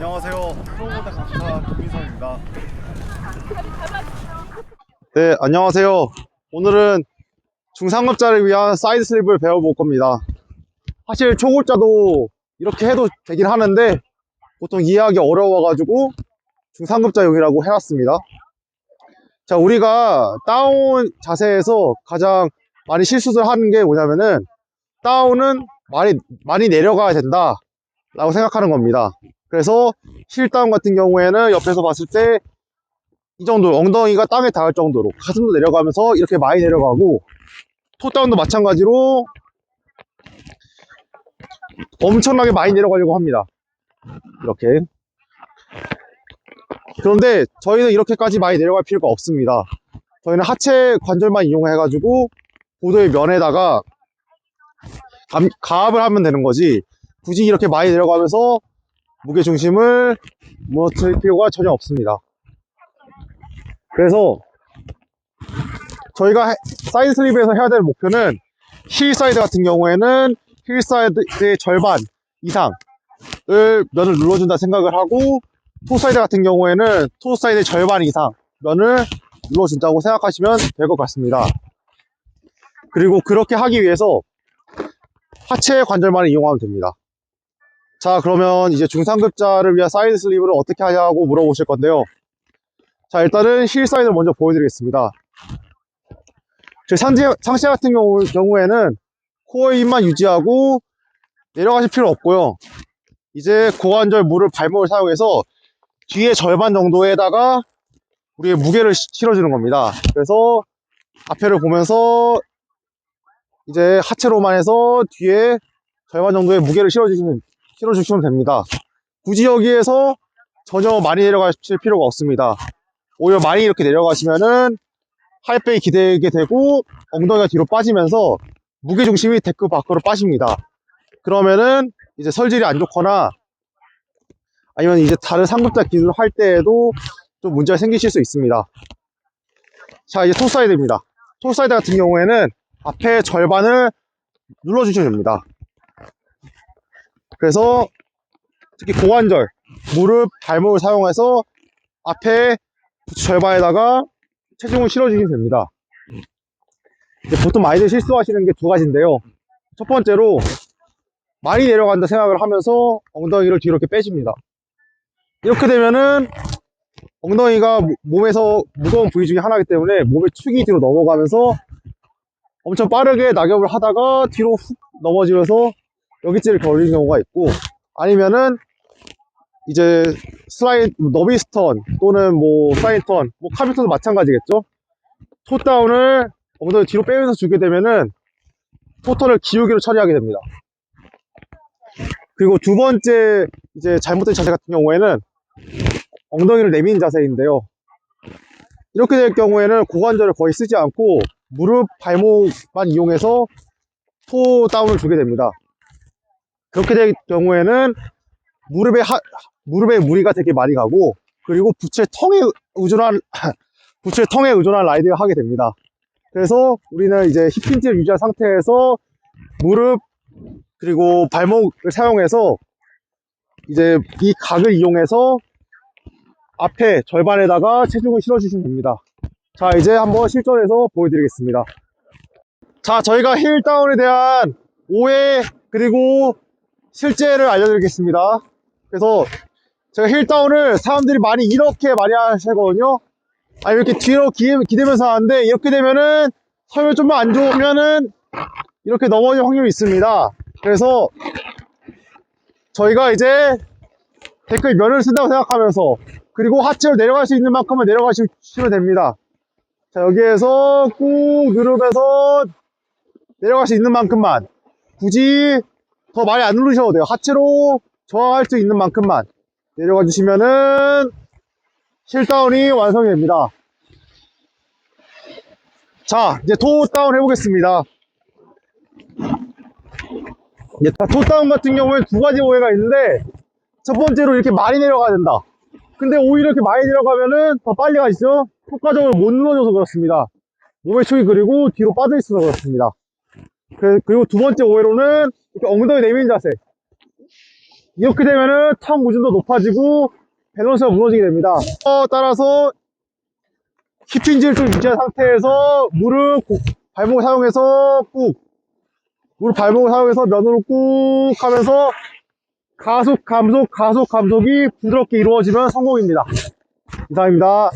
안녕하세요. 프로모델 강사 김민성입니다. 네, 안녕하세요. 오늘은 중상급자를 위한 사이드 슬립을 배워볼 겁니다. 사실 초급자도 이렇게 해도 되긴 하는데 보통 이해하기 어려워가지고 중상급자용이라고 해놨습니다. 자, 우리가 다운 자세에서 가장 많이 실수를 하는 게 뭐냐면은 다운은 많이 내려가야 된다 라고 생각하는 겁니다. 그래서 힐 다운 같은 경우에는 옆에서 봤을 때 이 정도, 엉덩이가 땅에 닿을 정도로 가슴도 내려가면서 이렇게 많이 내려가고, 토 다운도 마찬가지로 엄청나게 많이 내려가려고 합니다. 이렇게. 그런데 저희는 이렇게까지 많이 내려갈 필요가 없습니다. 저희는 하체 관절만 이용해 가지고 보도의 면에다가 가압을 하면 되는 거지, 굳이 이렇게 많이 내려가면서 무게중심을 무너뜨릴 필요가 전혀 없습니다. 그래서 저희가 사이드 슬립에서 해야 될 목표는, 힐 사이드 같은 경우에는 힐 사이드의 절반 이상을 면을 눌러준다 생각을 하고, 토 사이드 같은 경우에는 토 사이드의 절반 이상 면을 눌러준다고 생각하시면 될 것 같습니다. 그리고 그렇게 하기 위해서 하체 관절만을 이용하면 됩니다. 자, 그러면 이제 중상급자를 위한 사이드 슬립을 어떻게 하냐고 물어보실 건데요. 자, 일단은 힐 사이드를 먼저 보여드리겠습니다. 저희 상체 같은 경우에는 코어의 힘만 유지하고 내려가실 필요 없고요. 이제 고관절, 무릎, 발목을 사용해서 뒤에 절반 정도에다가 우리의 무게를 실어주는 겁니다. 그래서 앞에를 보면서 이제 하체로만 해서 뒤에 절반 정도의 무게를 실어주시면 됩니다. 굳이 여기에서 전혀 많이 내려가실 필요가 없습니다. 오히려 많이 이렇게 내려가시면은 하이백이 기대게 되고 엉덩이가 뒤로 빠지면서 무게중심이 데크 밖으로 빠집니다. 그러면은 이제 설질이 안 좋거나 아니면 이제 다른 상급자 기술을 할 때에도 좀 문제가 생기실 수 있습니다. 자, 이제 토 사이드입니다. 토 사이드 같은 경우에는 앞에 절반을 눌러주시면 됩니다. 그래서 특히 고관절, 무릎, 발목을 사용해서 앞에 부츠 절반에다가 체중을 실어주시면 됩니다. 이제 보통 많이들 실수하시는 게 두 가지인데요. 첫 번째로 많이 내려간다 생각을 하면서 엉덩이를 뒤로 이렇게 빼십니다. 이렇게 되면은 엉덩이가 몸에서 무거운 부위 중에 하나이기 때문에 몸의 축이 뒤로 넘어가면서 엄청 빠르게 낙엽을 하다가 뒤로 훅 넘어지면서 여기찌를 걸리는 경우가 있고, 아니면은 이제 너비스턴 또는 뭐 사이턴, 뭐 카비턴도 마찬가지겠죠. 토다운을 엉덩이 뒤로 빼면서 주게 되면은 토터를 기울기로 처리하게 됩니다. 그리고 두 번째 이제 잘못된 자세 같은 경우에는 엉덩이를 내미는 자세인데요. 이렇게 될 경우에는 고관절을 거의 쓰지 않고 무릎, 발목만 이용해서 토 다운을 주게 됩니다. 그렇게 될 경우에는 무릎에 무리가 되게 많이 가고, 그리고 부츠의 텅에 의존한 라이딩을 하게 됩니다. 그래서 우리는 이제 힙힌지를 유지한 상태에서 무릎 그리고 발목을 사용해서 이제 이 각을 이용해서 앞에 절반에다가 체중을 실어주시면 됩니다. 자, 이제 한번 실전에서 보여드리겠습니다. 자, 저희가 힐 다운에 대한 오해 그리고 실제를 알려드리겠습니다. 그래서 제가 힐 다운을 사람들이 이렇게 많이 하시거든요. 이렇게 뒤로 기대면서 하는데, 이렇게 되면은 서열 좀만 안 좋으면은 이렇게 넘어질 확률이 있습니다. 그래서 저희가 이제 데크의 면을 쓴다고 생각하면서, 그리고 하체로 내려갈 수 있는 만큼은 내려가시면 됩니다. 자, 여기에서 꾹 누르면서 내려갈 수 있는 만큼만, 굳이 더 많이 안 누르셔도 돼요. 하체로 저항할 수 있는 만큼만 내려가 주시면은 힐다운이 완성이 됩니다. 자, 이제 토 다운 해보겠습니다. 이제 토 다운 같은 경우에 두 가지 오해가 있는데, 첫 번째로 이렇게 많이 내려가야 된다. 근데 오히려 이렇게 많이 내려가면은 더 빨리 가시죠? 효과적으로 못 눌러줘서 그렇습니다. 몸의 축이 그리고 뒤로 빠져 있어서 그렇습니다. 그리고 두 번째 오해로는 이렇게 엉덩이 내미는 자세, 이렇게 되면은 턱 무중도 높아지고 밸런스가 무너지게 됩니다. 따라서 힙힌지를 좀 유지한 상태에서 발목을 사용해서 발목을 사용해서 면으로 꾹 하면서 가속, 감속, 가속, 감속이 부드럽게 이루어지면 성공입니다. 이상입니다.